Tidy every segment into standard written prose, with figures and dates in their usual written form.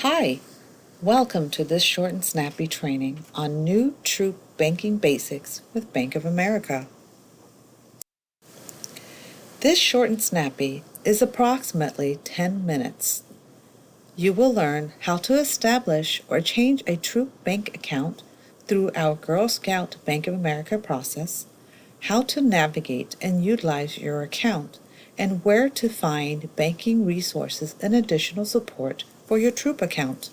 Hi, welcome to this short and snappy training on new true banking basics with Bank of America. This short and snappy is approximately 10 minutes. You will learn how to establish or change a true bank account through our Girl Scout Bank of America process, how to navigate and utilize your account, and where to find banking resources and additional support for your Troop account.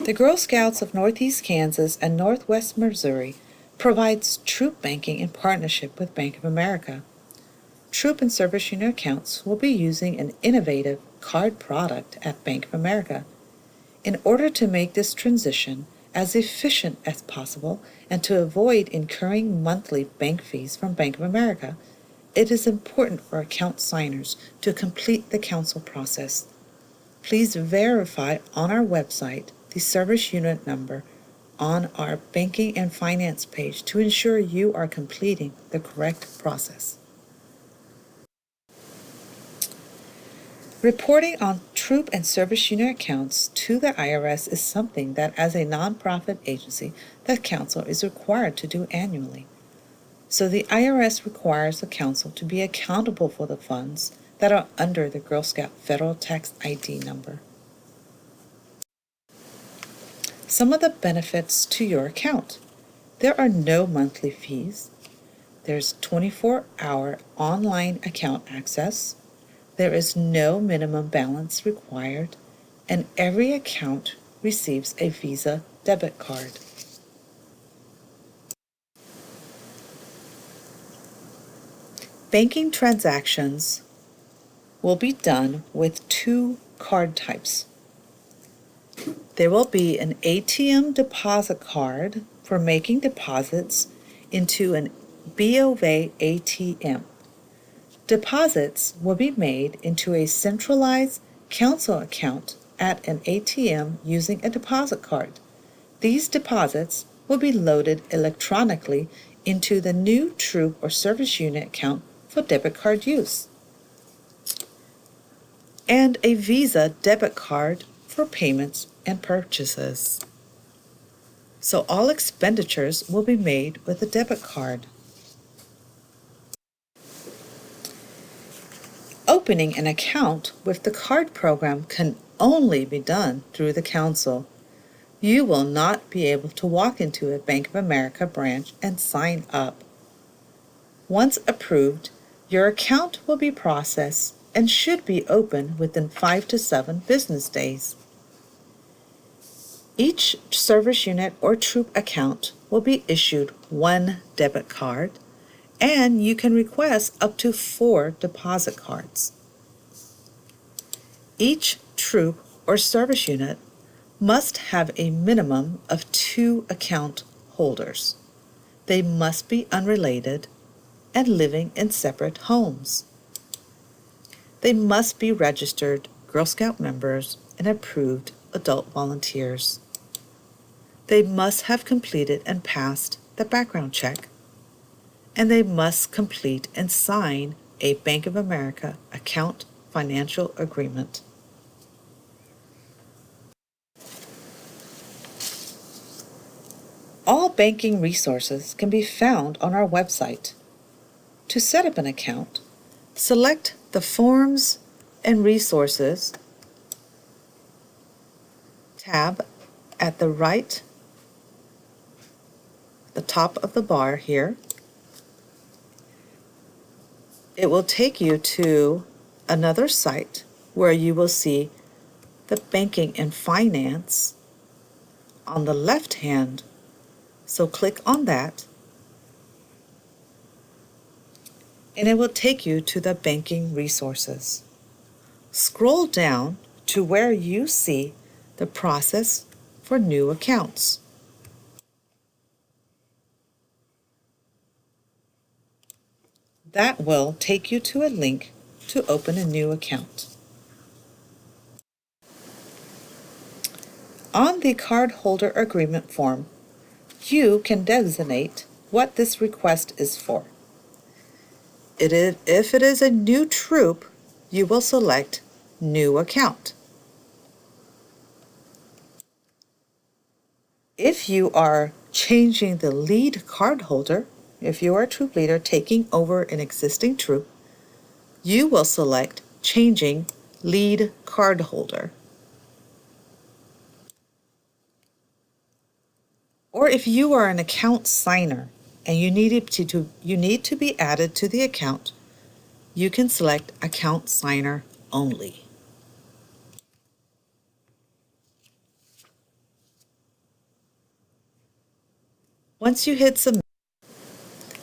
The Girl Scouts of Northeast Kansas and Northwest Missouri provides Troop banking in partnership with Bank of America. Troop and Service Unit accounts will be using an innovative card product at Bank of America. In order to make this transition as efficient as possible and to avoid incurring monthly bank fees from Bank of America, it is important for account signers to complete the council process. Please verify on our website the service unit number on our banking and finance page to ensure you are completing the correct process. Reporting on Troop and Service Unit accounts to the IRS is something that, as a nonprofit agency, the council is required to do annually. So the IRS requires the council to be accountable for the funds that are under the Girl Scout Federal Tax ID number. Some of the benefits to your account. There are no monthly fees. There's 24-hour online account access. There is no minimum balance required, and every account receives a Visa debit card. Banking transactions will be done with two card types. There will be an ATM deposit card for making deposits into an BOA ATM. Deposits will be made into a centralized council account at an ATM using a deposit card. These deposits will be loaded electronically into the new Troop or Service Unit account for debit card use, and a Visa debit card for payments and purchases. So all expenditures will be made with a debit card. Opening an account with the card program can only be done through the council. You will not be able to walk into a Bank of America branch and sign up. Once approved, your account will be processed and should be open within 5 to 7 business days. Each service unit or Troop account will be issued one debit card, and you can request up to 4 deposit cards. Each Troop or Service Unit must have a minimum of 2 account holders. They must be unrelated and living in separate homes. They must be registered Girl Scout members and approved adult volunteers. They must have completed and passed the background check, and they must complete and sign a Bank of America account financial agreement. All banking resources can be found on our website. To set up an account, select the Forms and Resources tab at the top of the bar here. It will take you to another site where you will see the Banking and Finance on the left hand. So click on that, and it will take you to the banking resources. Scroll down to where you see the process for new accounts. That will take you to a link to open a new account. On the cardholder agreement form, you can designate what this request is for. If it is a new troop, you will select New Account. If you are changing the lead cardholder, if you are a troop leader taking over an existing troop, you will select Changing Lead Cardholder. Or if you are an account signer and you need to be added to the account, you can select Account Signer Only. Once you hit Submit,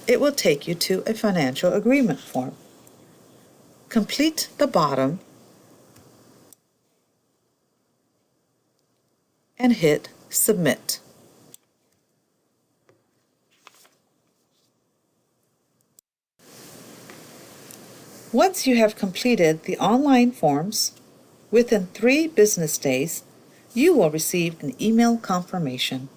it will take you to a financial agreement form. Complete the bottom and hit Submit. Once you have completed the online forms, within 3 business days, you will receive an email confirmation.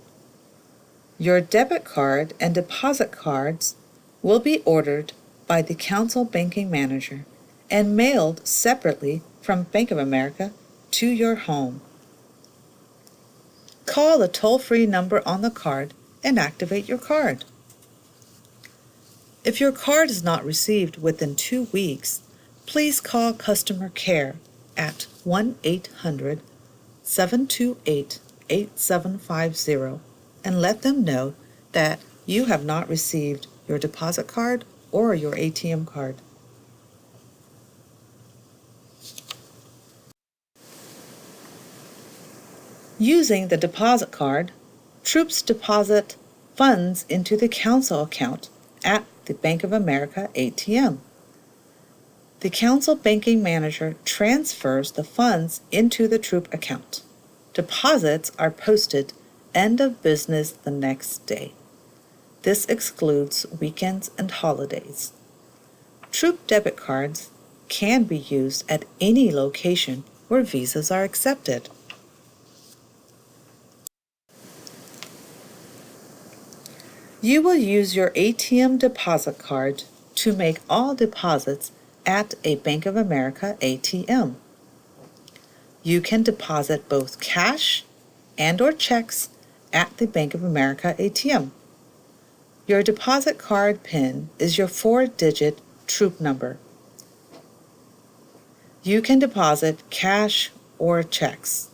Your debit card and deposit cards will be ordered by the Council Banking Manager and mailed separately from Bank of America to your home. Call the toll-free number on the card and activate your card. If your card is not received within 2 weeks, please call customer care at 1-800-728-8750 and let them know that you have not received your deposit card or your ATM card. Using the deposit card, troops deposit funds into the council account at the Bank of America ATM. The Council Banking Manager transfers the funds into the troop account. Deposits are posted end of business the next day. This excludes weekends and holidays. Troop debit cards can be used at any location where visas are accepted. You will use your ATM deposit card to make all deposits at a Bank of America ATM. You can deposit both cash and/or checks at the Bank of America ATM. Your deposit card PIN is your 4-digit troop number. You can deposit cash or checks.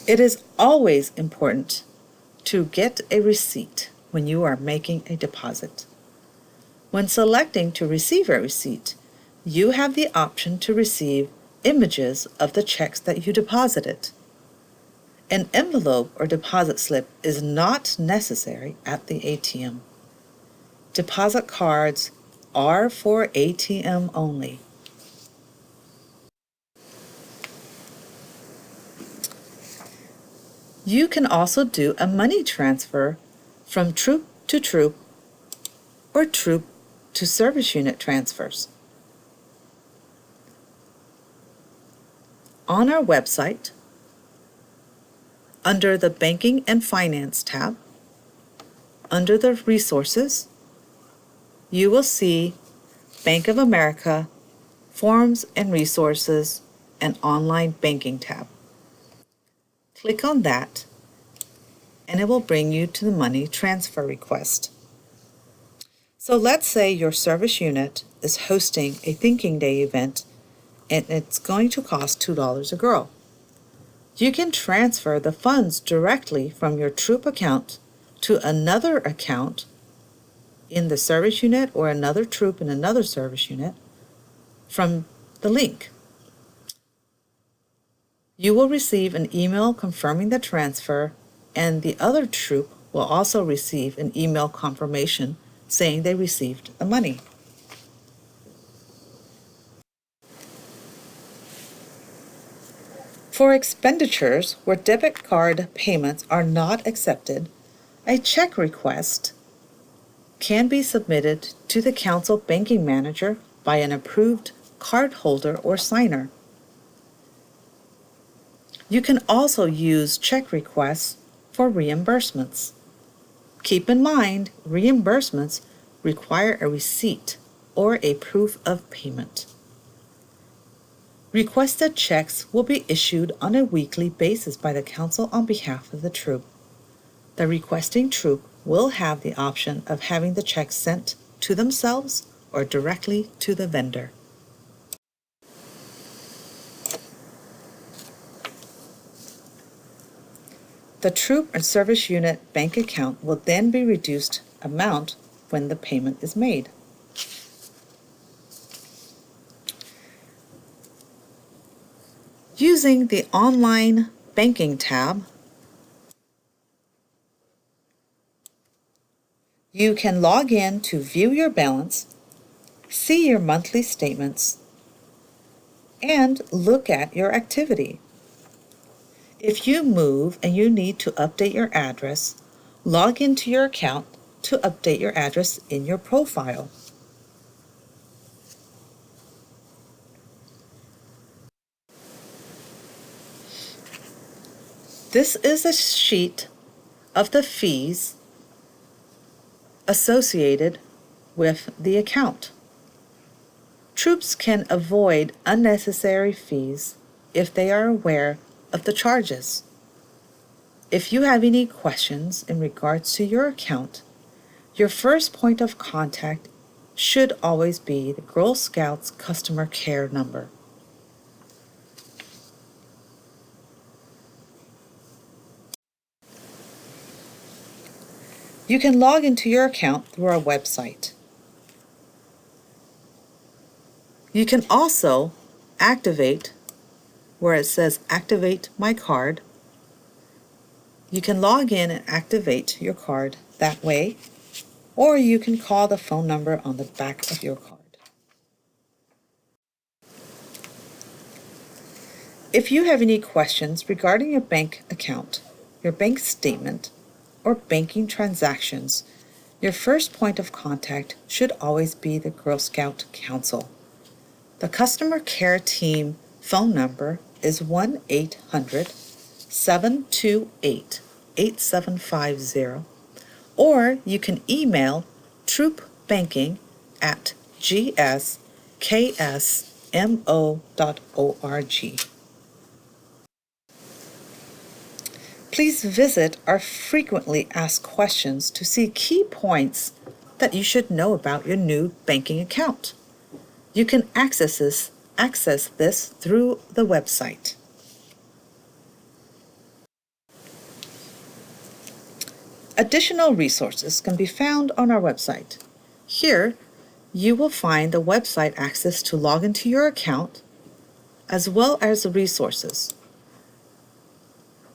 It is always important to get a receipt when you are making a deposit. When selecting to receive a receipt, you have the option to receive images of the checks that you deposited. An envelope or deposit slip is not necessary at the ATM. Deposit cards are for ATM only. You can also do a money transfer from troop to troop or troop to service unit transfers. On our website, under the Banking and Finance tab, under the Resources, you will see Bank of America, Forms and Resources, and Online Banking tab. Click on that, and it will bring you to the money transfer request. So let's say your service unit is hosting a Thinking Day event, and it's going to cost $2 a girl. You can transfer the funds directly from your troop account to another account in the service unit or another troop in another service unit from the link. You will receive an email confirming the transfer, and the other troop will also receive an email confirmation saying they received the money. For expenditures where debit card payments are not accepted, a check request can be submitted to the Council Banking Manager by an approved cardholder or signer. You can also use check requests for reimbursements. Keep in mind, reimbursements require a receipt or a proof of payment. Requested checks will be issued on a weekly basis by the Council on behalf of the troop. The requesting troop will have the option of having the check sent to themselves or directly to the vendor. The troop and service unit bank account will then be reduced amount when the payment is made. Using the online banking tab, you can log in to view your balance, see your monthly statements, and look at your activity. If you move and you need to update your address, log into your account to update your address in your profile. This is a sheet of the fees associated with the account. Troops can avoid unnecessary fees if they are aware of the charges. If you have any questions in regards to your account, your first point of contact should always be the Girl Scouts customer care number. You can log into your account through our website. You can also activate where it says Activate My Card. You can log in and activate your card that way, or you can call the phone number on the back of your card. If you have any questions regarding your bank account, your bank statement, or banking transactions, your first point of contact should always be the Girl Scout Council. The customer care team phone number is 1-800-728-8750, or you can email troopbanking@gsksmo.org. Please visit our frequently asked questions to see key points that you should know about your new banking account. You can access this through the website. Additional resources can be found on our website. Here, you will find the website access to log into your account, as well as the resources.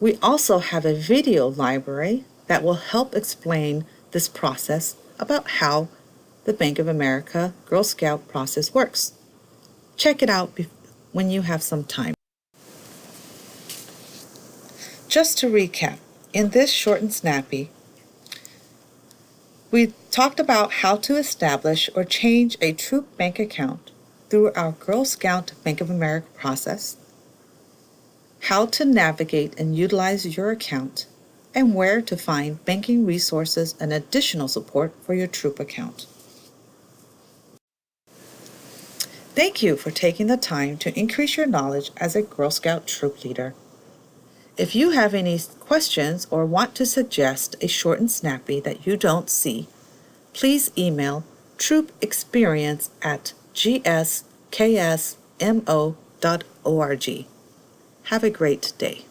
We also have a video library that will help explain this process about how the Bank of America Girl Scout process works. Check it out when you have some time. Just to recap, in this short and snappy, we talked about how to establish or change a troop bank account through our Girl Scout Bank of America process, how to navigate and utilize your account, and where to find banking resources and additional support for your troop account. Thank you for taking the time to increase your knowledge as a Girl Scout troop leader. If you have any questions or want to suggest a short and snappy that you don't see, please email troopexperience@gskSmo.org. Have a great day.